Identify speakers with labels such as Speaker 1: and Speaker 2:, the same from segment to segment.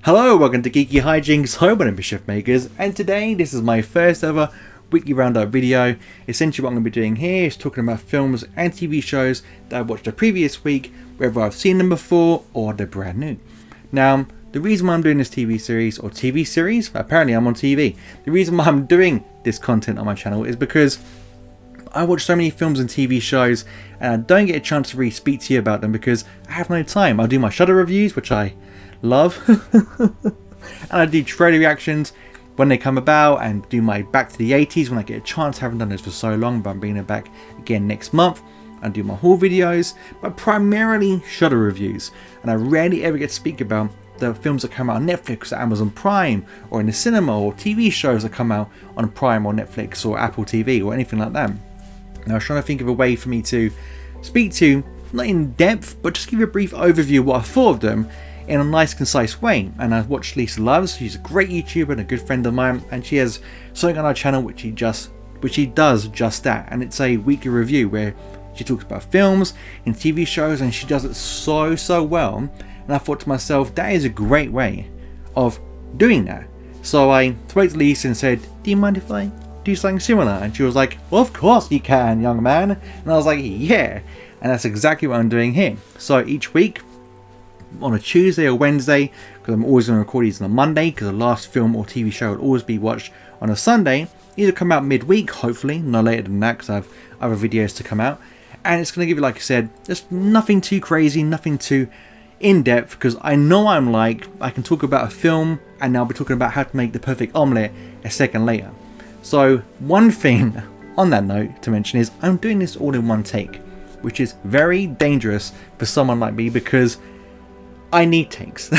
Speaker 1: Hello, welcome to GeekyHiJynx, home of Mischief Makers, and today this is my first ever weekly roundup video. Essentially what I'm going to be doing here is talking about films and TV shows that I watched the previous week, whether I've seen them before or they're brand new. Now, the reason why I'm doing this TV series, apparently I'm on TV. The reason why I'm doing this content on my channel is because I watch so many films and TV shows and I don't get a chance to really speak to you about them because I have no time. I'll do my Shudder reviews, which I love, and I do trailer reactions when they come about, and do my back to the 80s when I get a chance. I haven't done this for so long, but I'm bringing it back again next month, and do my haul videos, but primarily Shudder reviews. And I rarely ever get to speak about the films that come out on Netflix or Amazon Prime or in the cinema, or TV shows that come out on Prime or Netflix or Apple TV or anything like that. Now I was trying to think of a way for me to speak to, not in depth, but just give you a brief overview of what I thought of them in a nice concise way. And I watched Lisa Loves. She's a great YouTuber and a good friend of mine, and she has something on her channel which she does just that, and it's a weekly review where she talks about films and TV shows, and she does it so well. And I thought to myself, that is a great way of doing that. So I spoke to Lisa and said, do you mind if I do something similar? And she was like, well, of course you can, young man. And I was like, yeah. And that's exactly what I'm doing here. So each week on a Tuesday or Wednesday, because I'm always going to record these on a Monday, because the last film or TV show will always be watched on a Sunday. Either come out midweek, hopefully, no later than that, because I have other videos to come out. And it's going to give you, like I said, just nothing too crazy, nothing too in-depth, because I know I'm like, I can talk about a film, and I'll be talking about how to make the perfect omelette a second later. So one thing on that note to mention is I'm doing this all in one take, which is very dangerous for someone like me, because I need takes.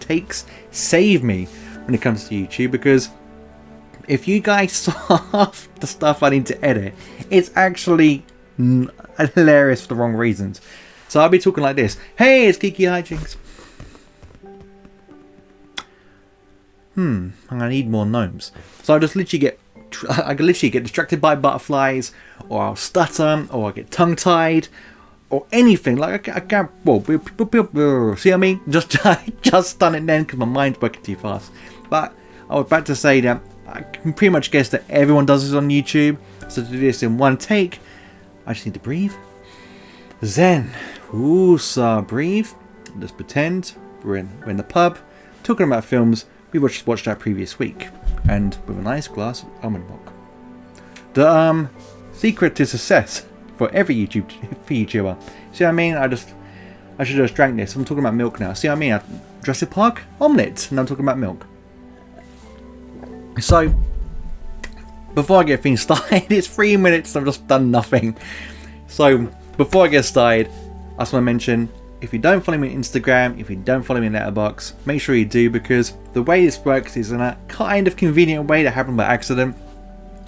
Speaker 1: Takes save me when it comes to YouTube, because if you guys saw the stuff I need to edit, it's actually hilarious for the wrong reasons. So I'll be talking like this. Hey, it's GeekyHiJynx. I'm gonna need more gnomes. So I can literally get distracted by butterflies, or I'll stutter, or I'll get tongue-tied, or anything. Like I can't. Well, see what I mean? Just done it then because my mind's working too fast. But I was about to say that I can pretty much guess that everyone does this on YouTube. So to do this in one take, I just need to breathe. Zen. So breathe. Just pretend we're in the pub talking about films we just watched that previous week, and with a nice glass of almond milk. The secret to success for every YouTuber. See what I mean? I should just drank this. I'm talking about milk now. See what I mean? Jurassic Park omelette, and I'm talking about milk. So before I get things started, it's 3 minutes. I've just done nothing. So before I get started, I just want to mention, if you don't follow me on Instagram, if you don't follow me in Letterboxd, make sure you do, because the way this works is in a kind of convenient way that happened by accident.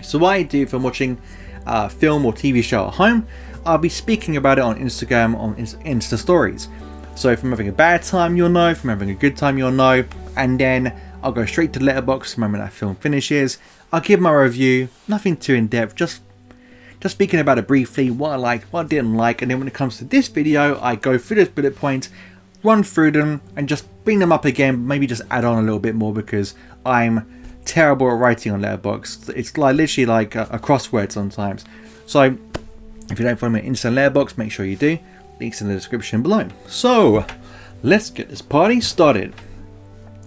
Speaker 1: So what I do if I'm watching a film or TV show at home, I'll be speaking about it on Instagram, on Insta stories. So if I'm having a bad time, you'll know. If I'm having a good time, you'll know. And then I'll go straight to Letterboxd the moment that film finishes. I'll give my review, nothing too in depth, just speaking about it briefly, what I liked, what I didn't like, and then when it comes to this video, I go through those bullet points, run through them, and just bring them up again, maybe just add on a little bit more, because I'm terrible at writing on Letterboxd. It's like literally like a crossword sometimes. So if you don't follow me on Insta and Letterboxd, make sure you do. Links in the description below. So let's get this party started.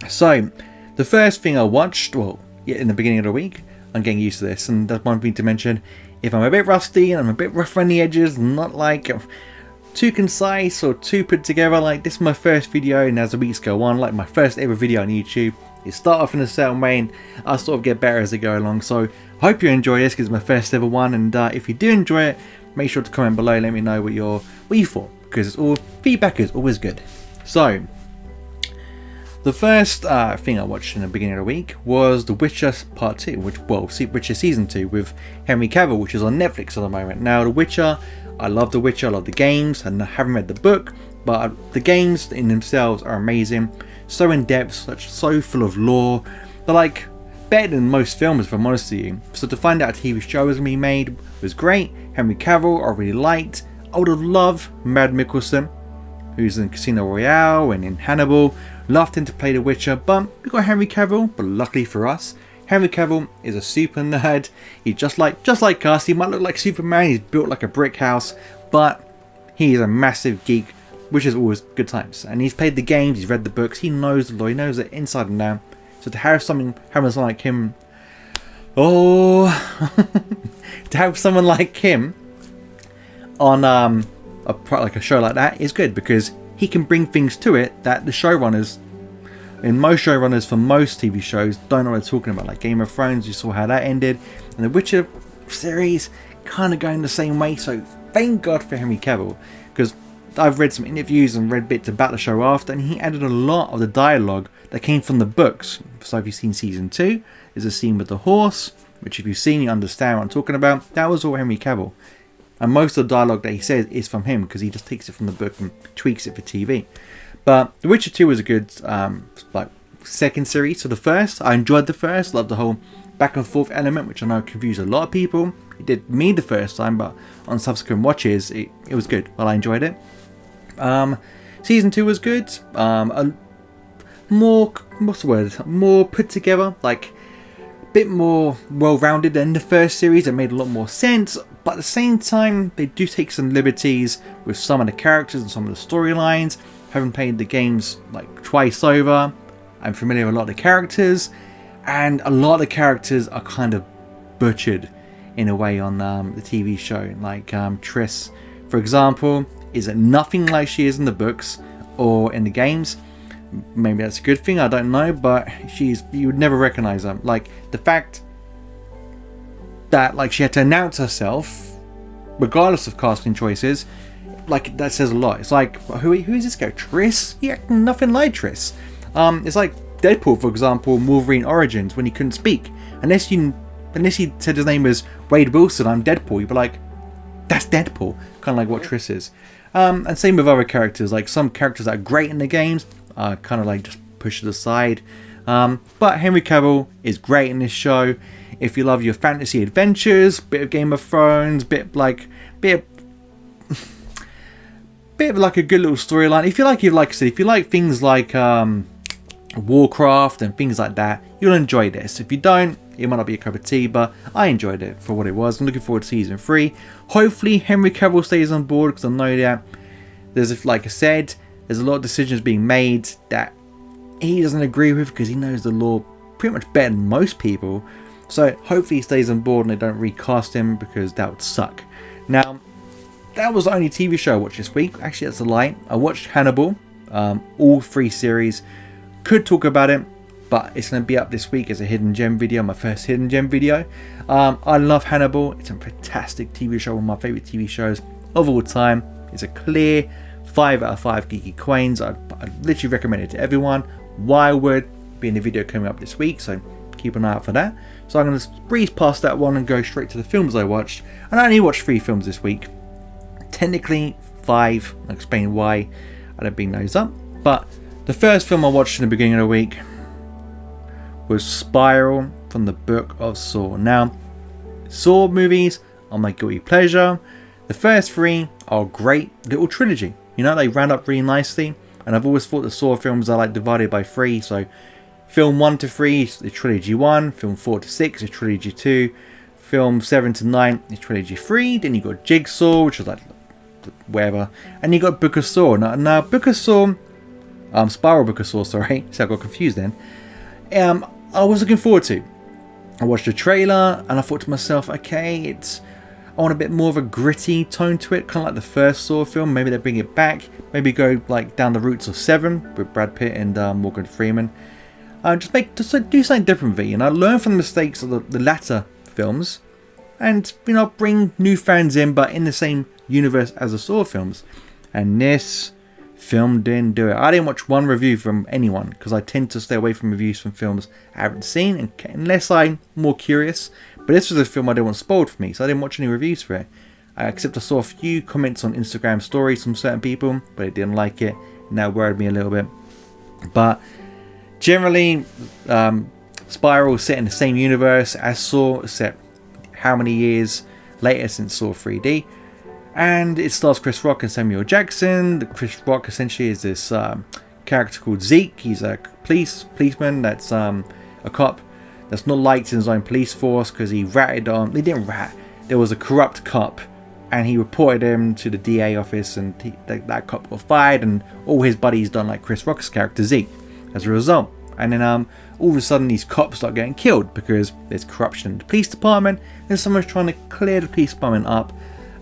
Speaker 1: So the first thing I watched, well, yeah, in the beginning of the week, I'm getting used to this, and that's one thing to mention. If I'm a bit rusty and I'm a bit rough around the edges, not like too concise or too put together, like this is my first video, and as the weeks go on, like my first ever video on YouTube, it start off in a certain way and I'll sort of get better as I go along. So hope you enjoy this, because it's my first ever one, and if you do enjoy it, make sure to comment below, let me know what you thought, because it's all feedback is always good. So the first thing I watched in the beginning of the week was The Witcher Part 2, Witcher Season 2 with Henry Cavill, which is on Netflix at the moment. Now, The Witcher, I love The Witcher, I love the games, and I haven't read the book, but the games in themselves are amazing. So in-depth, so full of lore. They're like better than most films, if I'm honest with you. So to find out a TV show was going to be made was great. Henry Cavill, I really liked. I would have loved Mads Mikkelsen, who's in Casino Royale and in Hannibal. loved him to play The Witcher, but we got Henry Cavill. But luckily for us, Henry Cavill is a super nerd. He's just like us. He might look like Superman. He's built like a brick house, but he's a massive geek, which is always good times. And he's played the games. He's read the books. He knows the law. He knows it inside and out. So to have someone like him, to have someone like him on like a show like that is good, because he can bring things to it that the showrunners, and most showrunners for most TV shows, don't know what they're talking about. Like Game of Thrones, you saw how that ended, and the Witcher series kind of going the same way. So thank God for Henry Cavill, because I've read some interviews and read bits about the show after, and he added a lot of the dialogue that came from the books. So if you've seen season 2, there's a scene with the horse, which if you've seen, you understand what I'm talking about. That was all Henry Cavill. And most of the dialogue that he says is from him, because he just takes it from the book and tweaks it for TV. But The Witcher 2 was a good second series to the first. I enjoyed the first, loved the whole back and forth element, which I know confused a lot of people. It did me the first time, but on subsequent watches, it was good. Well, I enjoyed it. Season 2 was good. More put together, like a bit more well-rounded than the first series. It made a lot more sense, but at the same time, they do take some liberties with some of the characters and some of the storylines. Having played the games like twice over, I'm familiar with a lot of the characters, and a lot of the characters are kind of butchered in a way on the TV show. Like Triss, for example, is nothing like she is in the books or in the games. Maybe that's a good thing, I don't know, but you would never recognize her. Like the fact that she had to announce herself regardless of casting choices, like that says a lot. It's like, who is this guy? Triss? Yeah, nothing like Triss. It's like Deadpool, for example, Wolverine Origins, when he couldn't speak. Unless he said his name was Wade Wilson, I'm Deadpool, you'd be like, that's Deadpool. Kind of like what Triss is. And same with other characters. Like some characters that are great in the games are kind of like just pushed aside. But Henry Cavill is great in this show. If you love your fantasy adventures, bit of Game of Thrones, bit of like a good little storyline. If you like things like Warcraft and things like that, you'll enjoy this. If you don't, it might not be a cup of tea, but I enjoyed it for what it was. I'm looking forward to season 3. Hopefully Henry Cavill stays on board, because I know that like I said, there's a lot of decisions being made that he doesn't agree with, because he knows the law pretty much better than most people. So hopefully he stays on board and they don't recast him, because that would suck. Now, that was the only TV show I watched this week. Actually, that's a lie. I watched Hannibal, all 3 series. Could talk about it, but it's going to be up this week as a hidden gem video, my first hidden gem video. I love Hannibal. It's a fantastic TV show, one of my favourite TV shows of all time. It's a clear 5 out of 5 geeky coins. I literally recommend it to everyone. Why would be in the video coming up this week, so keep an eye out for that. So I'm going to breeze past that one and go straight to the films I watched. And I only watched 3 films this week. Technically 5. I'll explain why I don't bring those up. But the first film I watched in the beginning of the week was Spiral from the Book of Saw. Now, Saw movies are my guilty pleasure. The first 3 are a great little trilogy. You know, they round up really nicely. And I've always thought the Saw films are like divided by 3. So film 1 to 3 is the trilogy 1. Film 4 to 6 is trilogy 2. Film 7 to 9 is trilogy 3. Then you got Jigsaw, which is like whatever. And you got Book of Saw. Now Book of Saw, Spiral Book of Saw, sorry. So I got confused then. I was looking forward to. I watched the trailer and I thought to myself, okay, I want a bit more of a gritty tone to it, kind of like the first Saw film. Maybe they bring it back. Maybe go like down the roots of 7 with Brad Pitt and Morgan Freeman. Just do something different with it. Learn from the mistakes of the latter films, and bring new fans in, but in the same universe as the Saw films. And this film didn't do it. I didn't watch one review from anyone, because I tend to stay away from reviews from films I haven't seen, unless I'm more curious. But this was a film I didn't want spoiled for me, so I didn't watch any reviews for it. Except I saw a few comments on Instagram stories from certain people, but they didn't like it, and that worried me a little bit. But generally, Spiral is set in the same universe as Saw, except how many years later since Saw 3D. And it stars Chris Rock and Samuel Jackson. Chris Rock essentially is this character called Zeke. He's a policeman that's a cop that's not liked in his own police force because he ratted on. He didn't rat. There was a corrupt cop, and he reported him to the DA office, and that cop got fired, and all his buddies done like Chris Rock's character Zeke as a result. And then all of a sudden these cops start getting killed because there's corruption in the police department, and someone's trying to clear the police department up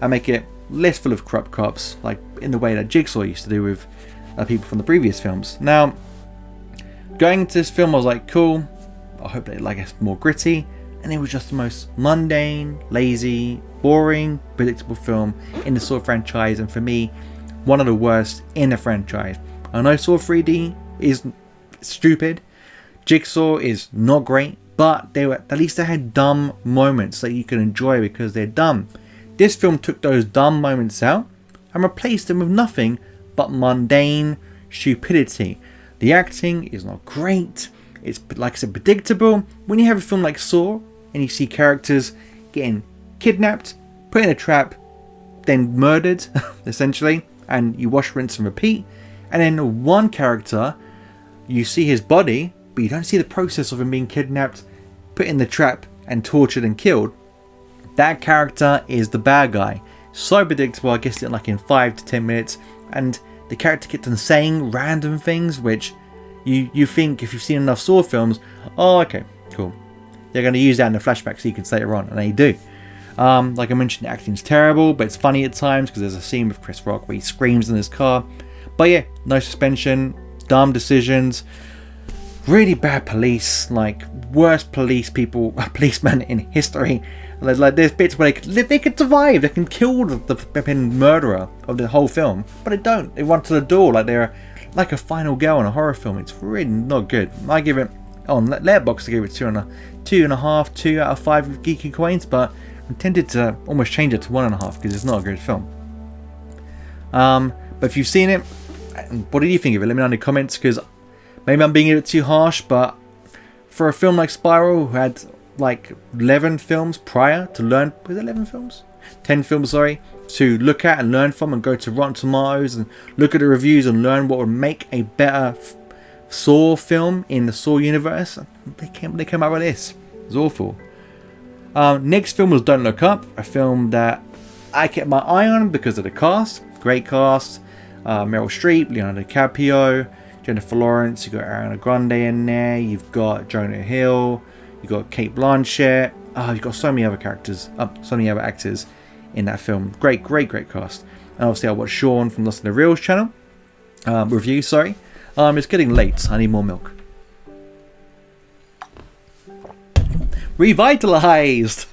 Speaker 1: and make it less full of corrupt cops, like in the way that Jigsaw used to do with people from the previous films. Now, going into this film, I was like, cool, I hope they like it's more gritty, and it was just the most mundane, lazy, boring, predictable film in the Saw franchise, and for me, one of the worst in the franchise. I know Saw 3D is stupid, Jigsaw is not great, but at least they had dumb moments that you can enjoy because they're dumb. This film took those dumb moments out and replaced them with nothing but mundane stupidity. The acting is not great. It's, like I said, predictable. When you have a film like Saw and you see characters getting kidnapped, put in a trap, then murdered, essentially, and you wash, rinse and repeat, and then one character, you see his body, but you don't see the process of him being kidnapped, put in the trap, and tortured and killed. That character is the bad guy. So predictable, I guess, like in 5 to 10 minutes, and the character kept on saying random things, which you think, if you've seen enough Saw films, oh, okay, cool, they're going to use that in the flashback sequence later on, and they do. Like I mentioned, the acting's terrible, but it's funny at times because there's a scene with Chris Rock where he screams in his car. But yeah, no suspension, dumb decisions, really bad police, like worst policemen in history. Like there's bits where they could survive, they can kill the murderer of the whole film, but they don't. They run to the door like they're like a final girl in a horror film. It's really not good. I give it, on Letterboxd, I give it 2.5, 2 out of 5 geeky coins, but I'm tempted to almost change it to 1.5 because it's not a good film. But if you've seen it, what did you think of it? Let me know in the comments, because maybe I'm being a bit too harsh, but for a film like Spiral, who had like 11 films prior to learn, was it 11 films? 10 films, sorry, to look at and learn from, and go to Rotten Tomatoes and look at the reviews and learn what would make a better Saw film in the Saw universe. They came out with this. It was awful. Next film was Don't Look Up, a film that I kept my eye on because of the cast. Great cast. Meryl Streep, Leonardo DiCaprio, Jennifer Lawrence, you've got Ariana Grande in there, you've got Jonah Hill, you've got Cate Blanchett, you've got so many other characters, so many other actors in that film. Great cast. And obviously I watched Sean from Lost in the Reels channel, review, sorry. It's getting late, I need more milk. Revitalized!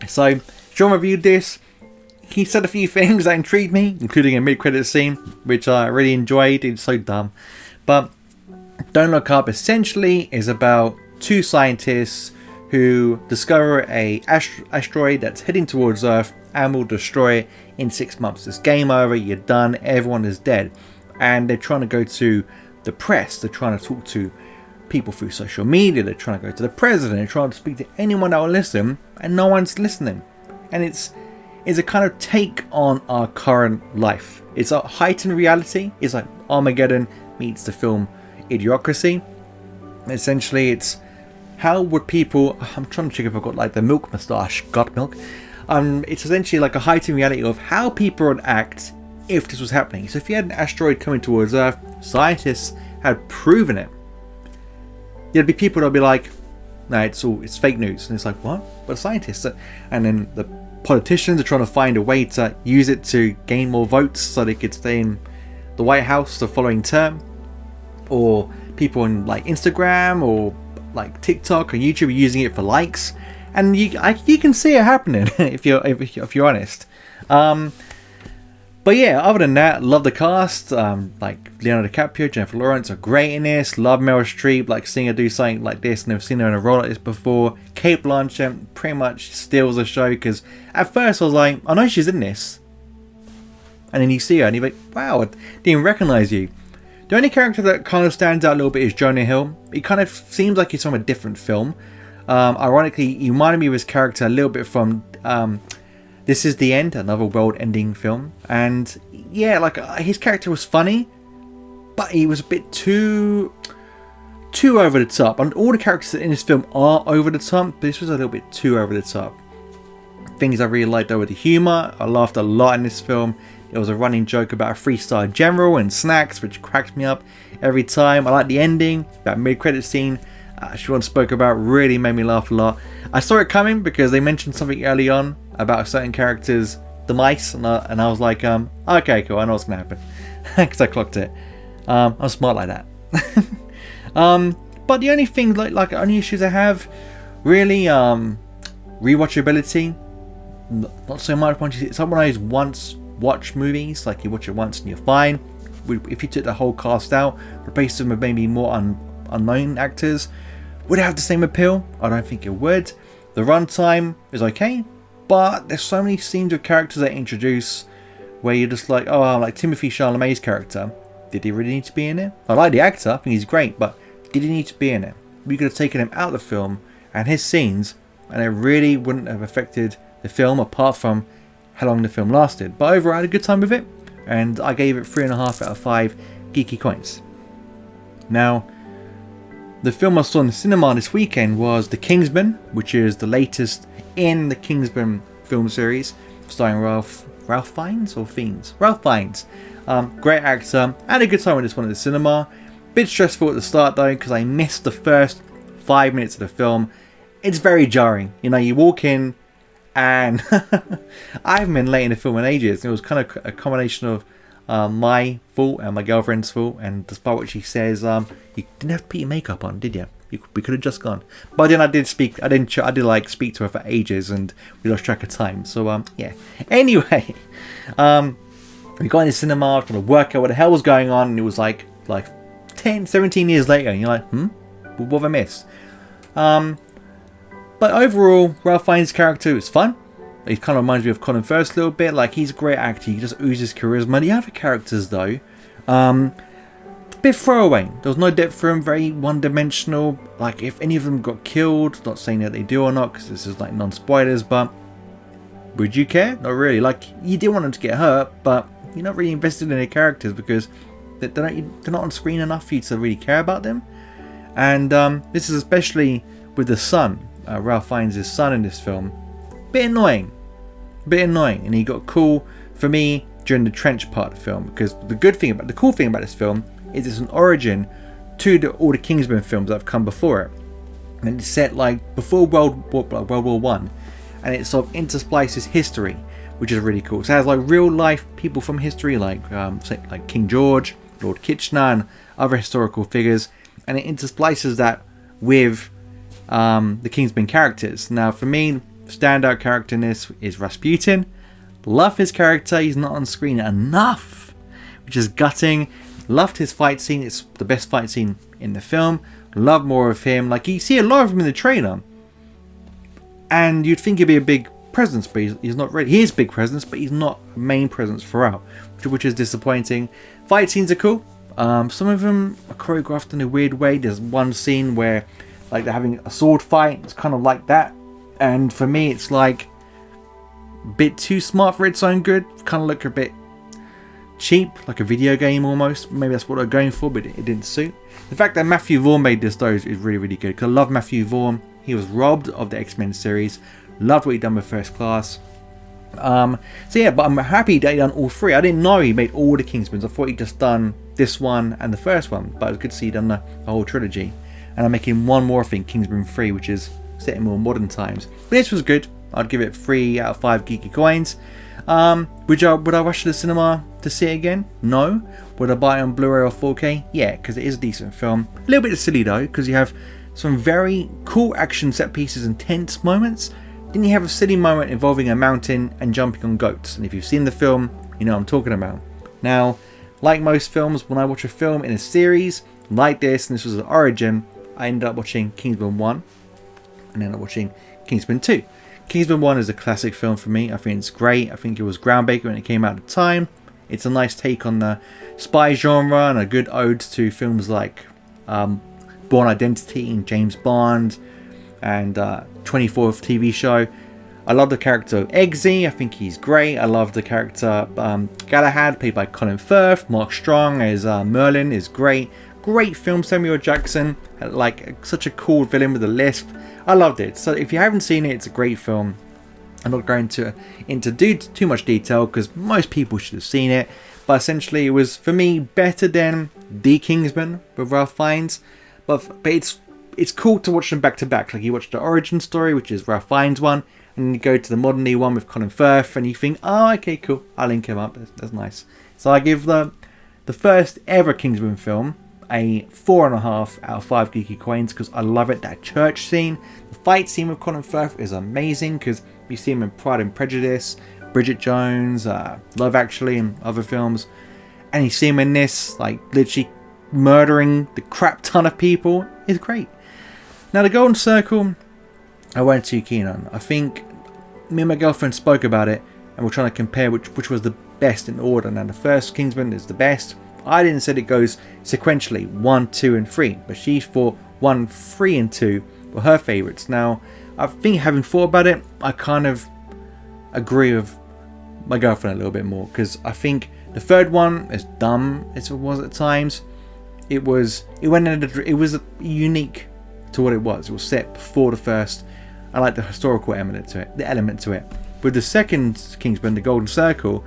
Speaker 1: So, Sean reviewed this. He said a few things that intrigued me, including a mid-credit scene, which I really enjoyed. It's so dumb. But Don't Look Up essentially is about two scientists who discover a asteroid that's heading towards Earth and will destroy it in 6 months. It's game over, you're done, everyone is dead. And they're trying to go to the press, they're trying to talk to people through social media, they're trying to go to the president, they're trying to speak to anyone that will listen, and no one's listening. And it's a kind of take on our current life. It's a heightened reality. It's like Armageddon meets the film Idiocracy. Essentially, it's how would people... I'm trying to check if I've got like the milk moustache. Got milk. It's essentially like a heightened reality of how people would act if this was happening. So if you had an asteroid coming towards Earth, scientists had proven it. There'd be people that'd be like, no, it's fake news. And it's like, what? But scientists... And then the politicians are trying to find a way to use it to gain more votes so they could stay in the White House the following term. Or people on like Instagram or like TikTok or YouTube are using it for likes. And you can see it happening if you're honest. But yeah, other than that, love the cast. Like Leonardo DiCaprio, Jennifer Lawrence are great in this. Love Meryl Streep, like seeing her do something like this. Never seen her in a role like this before. Cate Blanchett pretty much steals the show, because at first I was like, I know she's in this. And then you see her and you're like, wow, I didn't recognize you. The only character that kind of stands out a little bit is Jonah Hill. He kind of seems like he's from a different film. Ironically, he reminded me of his character a little bit from This Is the End, another world-ending film. And yeah, like his character was funny, but he was a bit too over the top. And all the characters in this film are over the top, but this was a little bit too over the top. Things I really liked over the humour. I laughed a lot in this film. There was a running joke about a 3-star general and snacks, which cracked me up every time. I liked the ending, that mid-credit scene Siobhan spoke about, really made me laugh a lot. I saw it coming because they mentioned something early on about a certain character's demise, and I was like, okay, cool, I know what's gonna happen, because I clocked it. I'm smart like that. But the only thing, like only issues I have, really, rewatchability. Not so much. Once you see someone who's once watched movies, like you watch it once and you're fine. If you took the whole cast out, replaced them with maybe more unknown actors, would it have the same appeal? I don't think it would. The runtime is okay, but there's so many scenes with characters they introduce where you're just like, oh, like Timothée Chalamet's character. Did he really need to be in it? I like the actor, I think he's great, but did he need to be in it? We could have taken him out of the film and his scenes, and it really wouldn't have affected the film apart from how long the film lasted. But overall, I had a good time with it, and I gave it 3.5 out of 5 GeekyHiJynx. Now, the film I saw in the cinema this weekend was The Kingsman, which is the latest in the Kingsman film series, starring Ralph Fiennes or Fiennes? Ralph Fiennes. Great actor. I had a good time with this one at the cinema. Bit stressful at the start though, because I missed the first 5 minutes of the film. It's very jarring. You know, you walk in and I haven't been late in the film in ages. It was kind of a combination of my fault and my girlfriend's fault, and despite what she says, you didn't have to put your makeup on, did you? We could have just gone. But then I did speak to her for ages, and we lost track of time. So yeah. Anyway, we got in the cinema trying to work out what the hell was going on, and it was like 10, 17 years later, and you're like, what have I missed? But overall, Ralph Fiennes' character is fun. He kind of reminds me of Colin Firth a little bit. Like, he's a great actor. He just oozes charisma. The other characters, though, a bit throwaway. There was no depth for him. Very one-dimensional. Like, if any of them got killed, not saying that they do or not, because this is like non-spoilers, but would you care? Not really. Like, you did want them to get hurt, but you're not really invested in their characters because they're not on screen enough for you to really care about them. And this is especially with the son, Ralph Fiennes' son in this film. Bit annoying, and he got cool for me during the trench part of the film, because the cool thing about this film is it's an origin to all the Kingsman films that have come before it, and it's set like before World War One, and it sort of intersplices history, which is really cool. So it has like real life people from history, like King George, Lord Kitchener, and other historical figures, and it intersplices that with the Kingsman characters. Now, for me, standout character in this is Rasputin. Love his character. He's not on screen enough, which is gutting. Loved his fight scene. It's the best fight scene in the film. Love more of him. Like, you see a lot of him in the trailer, and you'd think he'd be a big presence, but he's not really. He is a big presence, but he's not a main presence throughout, which is disappointing. Fight scenes are cool. Some of them are choreographed in a weird way. There's one scene where like they're having a sword fight. It's kind of like that. And for me, it's like a bit too smart for its own good. Kind of look a bit cheap, like a video game almost. Maybe that's what they're going for, but it didn't suit. The fact that Matthew Vaughn made this though is really, really good. Because I love Matthew Vaughn. He was robbed of the X-Men series. Loved what he'd done with First Class. So yeah, but I'm happy that he done all three. I didn't know he made all the Kingsmans. I thought he'd just done this one and the first one. But it was good to see he done the whole trilogy. And I'm making one more thing, Kingsman 3, which is set in more modern times. But this was good. I'd give it 3 out of 5 GeekyHiJynx. Would I rush to the cinema to see it again? No. Would I buy it on Blu-ray or 4K? Yeah, because it is a decent film. A little bit silly though, because you have some very cool action set pieces and tense moments. Then you have a silly moment involving a mountain and jumping on goats. And if you've seen the film, you know what I'm talking about. Now, like most films, when I watch a film in a series like this, and this was an origin, I ended up watching Kingsman 1 and then watching Kingsman 2. Kingsman 1 is a classic film for me. I think it's great. I think it was groundbreaking when it came out at the time. It's a nice take on the spy genre and a good ode to films like Bourne Identity and James Bond and 24th TV show. I love the character of Eggsy. I think he's great. I love the character Galahad, played by Colin Firth. Mark Strong as Merlin is great. Great film. Samuel Jackson, like such a cool villain with a lisp. I loved it. So if you haven't seen it, it's a great film. I'm not going into too much detail because most people should have seen it. But essentially, it was for me better than The Kingsman with Ralph Fiennes. But it's cool to watch them back to back. Like you watch the origin story, which is Ralph Fiennes one, and you go to the modern day one with Colin Firth, and you think, oh, okay, cool, I'll link him up. That's nice. So I give the first ever Kingsman film a 4.5 out of 5 geeky coins because I love it. That church scene, the fight scene with Colin Firth is amazing because you see him in Pride and Prejudice, Bridget Jones, Love Actually, and other films, and you see him in this, like literally murdering the crap ton of people. Is great. Now the Golden Circle, I weren't too keen on. I think me and my girlfriend spoke about it, and we're trying to compare which was the best in order. Now the first Kingsman is the best. I didn't say it goes sequentially 1, 2, and 3, but she thought 1, 3, and 2 were her favourites. Now I think having thought about it, I kind of agree with my girlfriend a little bit more because I think the third one, as dumb as it was at times, it was unique to what it was. It was set before the first. I like the historical element to it. With the second Kingsman, the Golden Circle,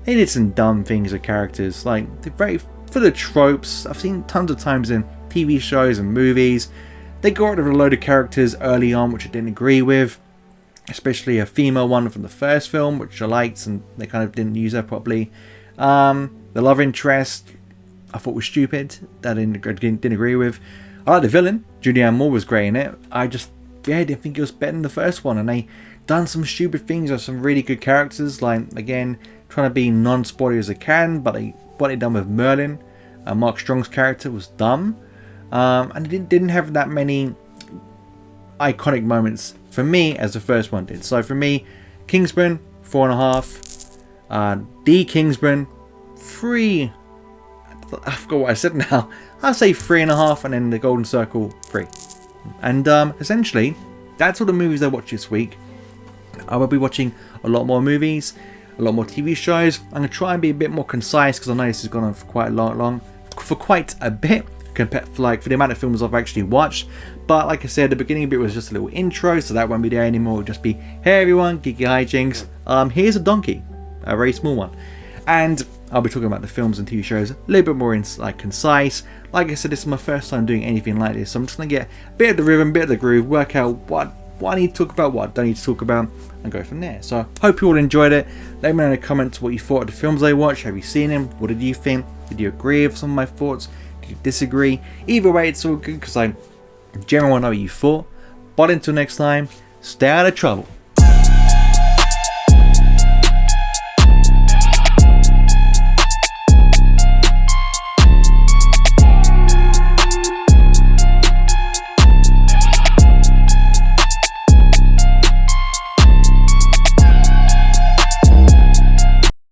Speaker 1: they did some dumb things with characters. Like they're very for the tropes. I've seen tons of times in TV shows and movies. They got rid of a load of characters early on, which I didn't agree with. Especially a female one from the first film, which I liked, and they kind of didn't use her properly. The love interest, I thought was stupid. That I didn't agree with. I like the villain. Julianne Moore was great in it. I didn't think it was better than the first one. And they done some stupid things with some really good characters. Like, again, trying to be non-spoiler as I can. But what they done with Merlin, Mark Strong's character, was dumb. And it didn't have that many iconic moments for me as the first one did. So for me, Kingsman, 4.5. The Kingsman, 3. I forgot what I said now. I'll say 3.5, and then the Golden Circle, 3. And essentially, that's all the movies I watched this week. I will be watching a lot more movies, a lot more TV shows. I'm going to try and be a bit more concise because I know this has gone on for quite a bit compared for the amount of films I've actually watched. But like I said, the beginning bit was just a little intro, so that won't be there anymore. It'll just be, hey everyone, GeekyHiJynx. Here's a donkey, a very small one. And I'll be talking about the films and TV shows a little bit more concise. Like I said, this is my first time doing anything like this, so I'm just going to get a bit of the rhythm, bit of the groove, work out what I need to talk about, what I don't need to talk about, and go from there. So I hope you all enjoyed it. Let me know in the comments what you thought of the films I watched. Have you seen them? What did you think? Did you agree with some of my thoughts? Did you disagree? Either way, it's all good because I generally want to know what you thought. But until next time, stay out of trouble.